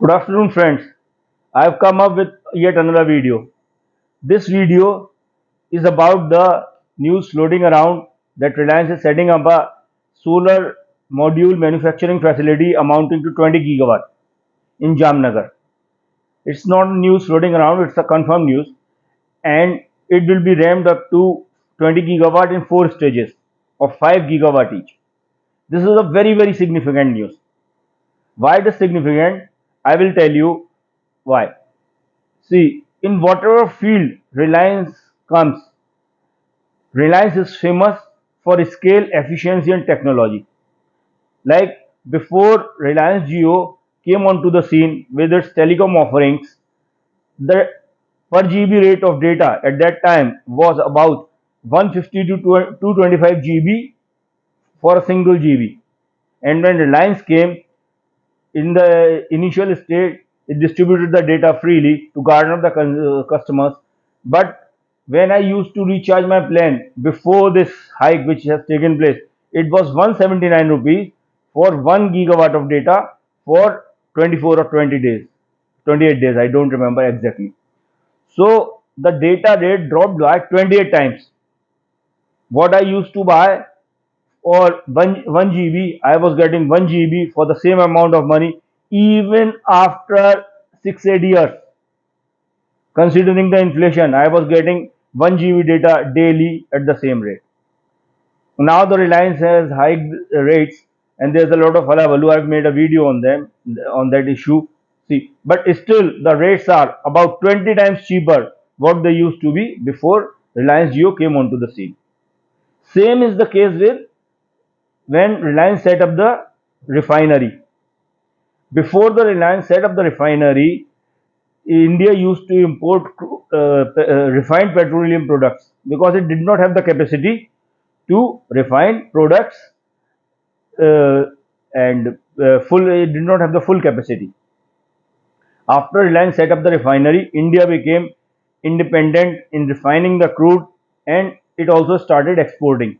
Good afternoon, friends. I have come up with yet another video. This video is about the news floating around that Reliance is setting up a solar module manufacturing facility amounting to 20 gigawatt in Jamnagar. It's not news floating around, it's a confirmed news, and it will be ramped up to 20 gigawatt in four stages of 5 gigawatt each. This is a very significant news. Why it is significant? I will tell you why. See, in whatever field Reliance comes, Reliance is famous for scale, efficiency, and technology. Like before Reliance Jio came onto the scene with its telecom offerings, the per GB rate of data at that time was about 150 to 225 GB for a single GB. And when Reliance came, in the initial stage, it distributed the data freely to garner the customers. But when I used to recharge my plan before this hike, which has taken place, it was 179 rupees for 1 gigawatt of data for 24 or 20 days, 28 days. I don't remember exactly. So the data rate dropped by 28 times. What I used to buy or 1 GB, I was getting 1 GB for the same amount of money even after 6 8 years. Considering the inflation, I was getting 1 GB data daily at the same rate. Now the Reliance has hiked rates, and there's a lot of hullabaloo. I've made a video on them on that issue. See, but still the rates are about 20 times cheaper what they used to be before Reliance Jio came onto the scene. Same is the case with when Reliance set up the refinery. Before the Reliance set up the refinery, India used to import refined petroleum products because it did not have the capacity to refine products uh, and full. It did not have the full capacity. After Reliance set up the refinery, India became independent in refining the crude, and it also started exporting.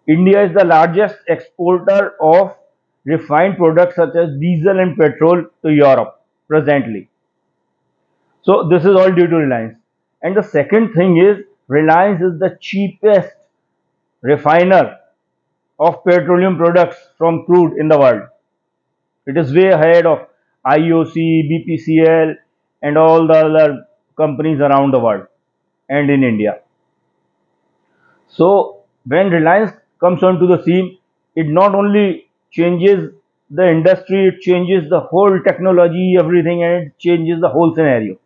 India is the largest exporter of refined products such as diesel and petrol to Europe presently. So this is all due to Reliance. And the second thing is Reliance is the cheapest refiner of petroleum products from crude in the world. It is way ahead of IOC, BPCL, and all the other companies around the world and in India. So when Reliance comes onto the scene, it not only changes the industry, it changes the whole technology, everything, and it changes the whole scenario.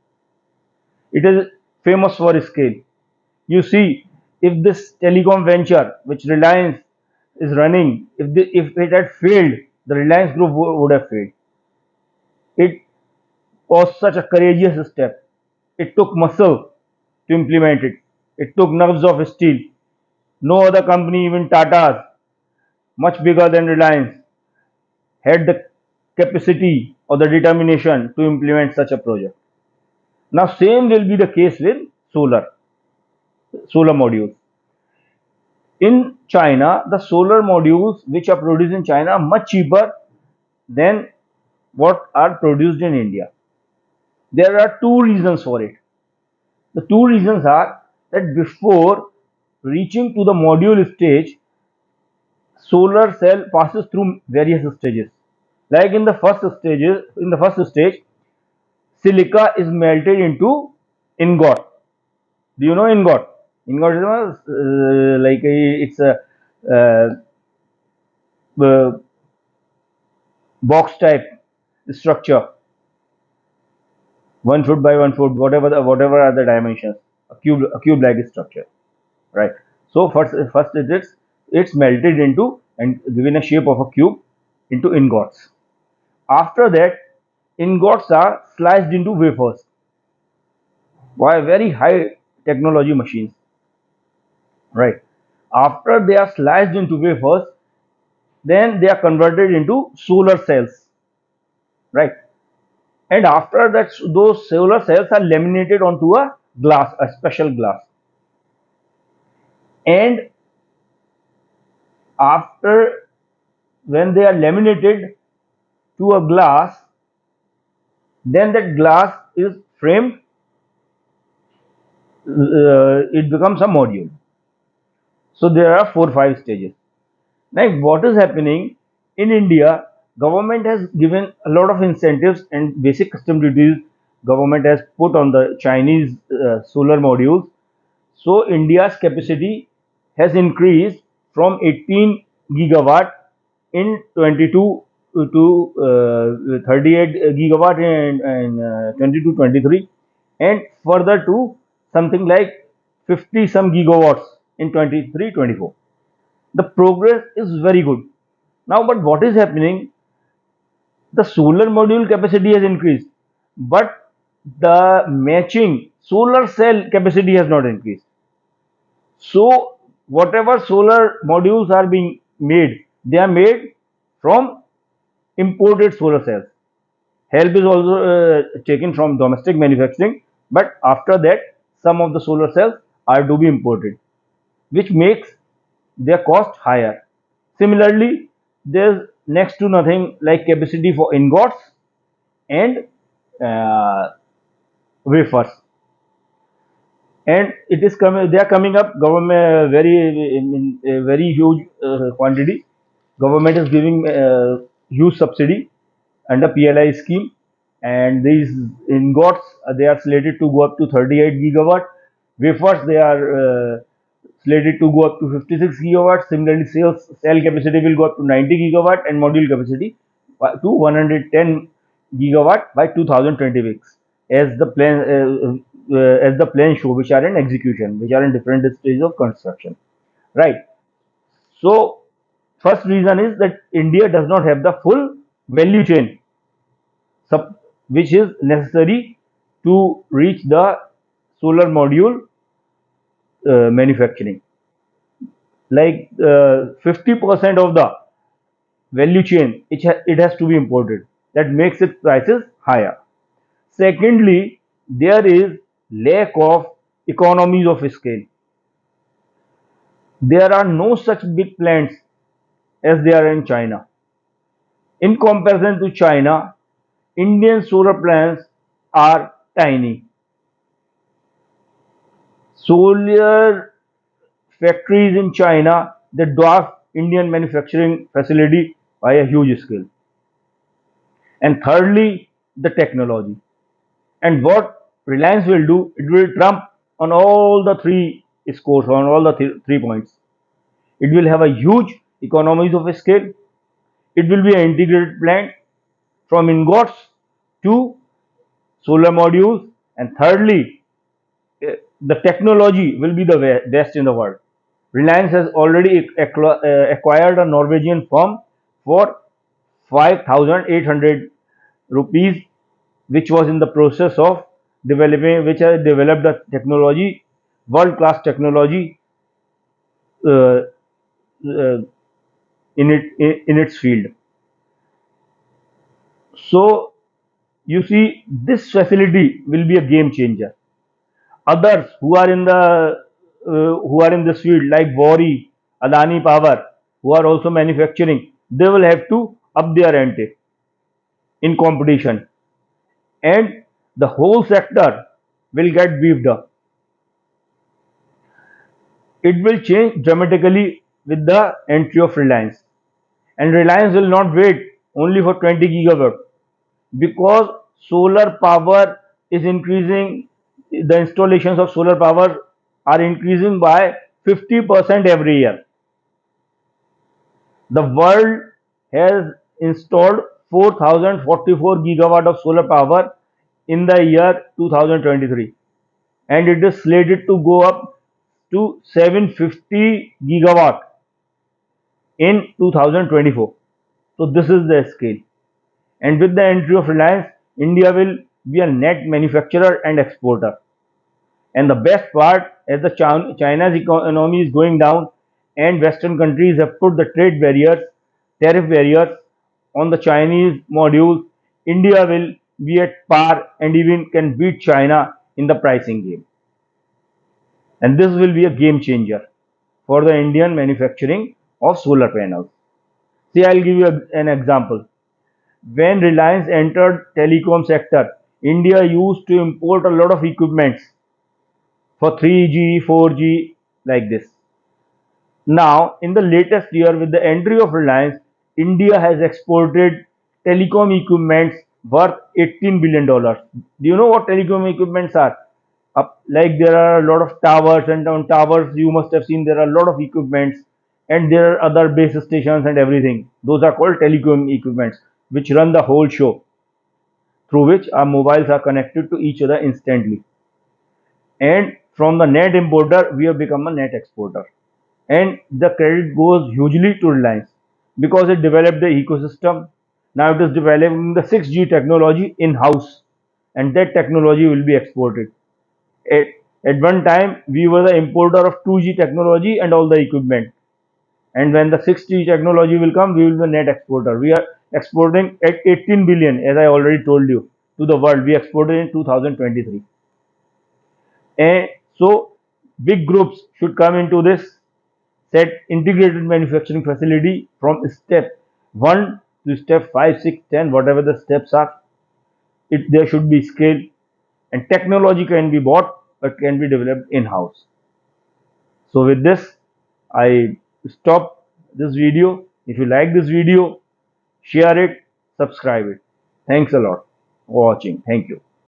It is famous for scale. You see, if this telecom venture which Reliance is running, if it had failed, the Reliance group would have failed. It was such a courageous step. It took muscle to implement it. It took nerves of steel. No other company, even Tata's, much bigger than Reliance, had the capacity or the determination to implement such a project. Now, same will be the case with solar modules. In China, the solar modules which are produced in China are much cheaper than what are produced in India. There are two reasons for it. The two reasons are that before reaching to the module stage, solar cell passes through various stages. Like in the first stage, silica is melted into ingot. Do you know ingot? Ingot is it's a uh, uh, box type structure, 1 foot by 1 foot, whatever are the dimensions, a cube like structure, right? So first it's melted into and given a shape of a cube into ingots. After that, ingots are sliced into wafers by very high technology machines, right? After they are sliced into wafers, then they are converted into solar cells, right? And after that, those solar cells are laminated onto a special glass. And after when they are laminated to a glass, Then that glass is framed, it becomes a module. So there are 4 5 stages. Now what is happening in India? Government has given a lot of incentives and basic custom duties. Government has put on the Chinese solar modules. So India's capacity has increased from 18 gigawatt in 22 to 38 gigawatt in 22-23, and further to something like 50 some gigawatts in 23-24. The progress is very good. Now, but what is happening? The solar module capacity has increased, but the matching solar cell capacity has not increased. So whatever solar modules are being made, they are made from imported solar cells. Help is also taken from domestic manufacturing, but after that, some of the solar cells are to be imported, which makes their cost higher. Similarly, there's next to nothing like capacity for ingots and uh, wafers, and it is coming. They are coming up. Government very in a very huge quantity. Government is giving huge subsidy under PLI scheme, and these ingots they are slated to go up to 38 gigawatt. Wafers they are slated to go up to 56 gigawatt. Similarly, sales cell capacity will go up to 90 gigawatt and module capacity to 110 gigawatt by 2026, as the plan show, which are in execution, which are in different stages of construction. Right. So first reason is that India does not have the full value chain which is necessary to reach the solar module manufacturing. Like 50% of the value chain, it has to be imported. That makes its prices higher. Secondly, there is lack of economies of scale. There are no such big plants as there are in China. In comparison to China, Indian solar plants are tiny. Solar factories in China that dwarf Indian manufacturing facility by a huge scale. And thirdly, the technology. And what Reliance will do, it will trump on all the three scores, on all the 3 points. It will have a huge economies of scale. It will be an integrated plant from ingots to solar modules. And thirdly, the technology will be the best in the world. Reliance has already acquired a Norwegian firm for 5,800 rupees, which was in the process of developing, which has developed the technology, world class technology uh, uh, in its field. So you see, this facility will be a game changer. Others who are in this field like Wari, Adani Power, who are also manufacturing, they will have to up their ante in competition, and the whole sector will get beefed up. It will change dramatically with the entry of Reliance, and Reliance will not wait only for 20 gigawatt, because solar power is increasing. The installations of solar power are increasing by 50% every year. The world has installed 4044 gigawatt of solar power in the year 2023, and it is slated to go up to 750 gigawatt in 2024. So this is the scale. And with the entry of Reliance, India will be a net manufacturer and exporter. And the best part, as the China's economy is going down and Western countries have put the trade barriers, tariff barriers on the Chinese modules, India will be at par and even can beat China in the pricing game. And this will be a game changer for the Indian manufacturing of solar panels. See, I'll give you an example. When Reliance entered telecom sector, India used to import a lot of equipments for 3G, 4G, like this. Now, in the latest year, with the entry of Reliance, India has exported telecom equipments worth $18 billion. Do you know what telecom equipments are? Like there are a lot of towers, and on towers you must have seen there are a lot of equipments, and there are other base stations and everything. Those are called telecom equipments, which run the whole show, through which our mobiles are connected to each other instantly. And from the net importer, we have become a net exporter. And the credit goes hugely to Reliance because it developed the ecosystem. Now it is developing the 6G technology in house, and that technology will be exported. At, at one time, we were the importer of 2G technology and all the equipment. And when the 6G technology will come, we will be the net exporter. We are exporting at 18 billion, as I already told you, to the world. We exported in 2023. And so, big groups should come into this set integrated manufacturing facility from step 1 to step 5, 6, 10, whatever the steps are. There should be scale, and technology can be bought but can be developed in house. So with this, I stop this video. If you like this video, share it, subscribe it. Thanks a lot for watching. Thank you.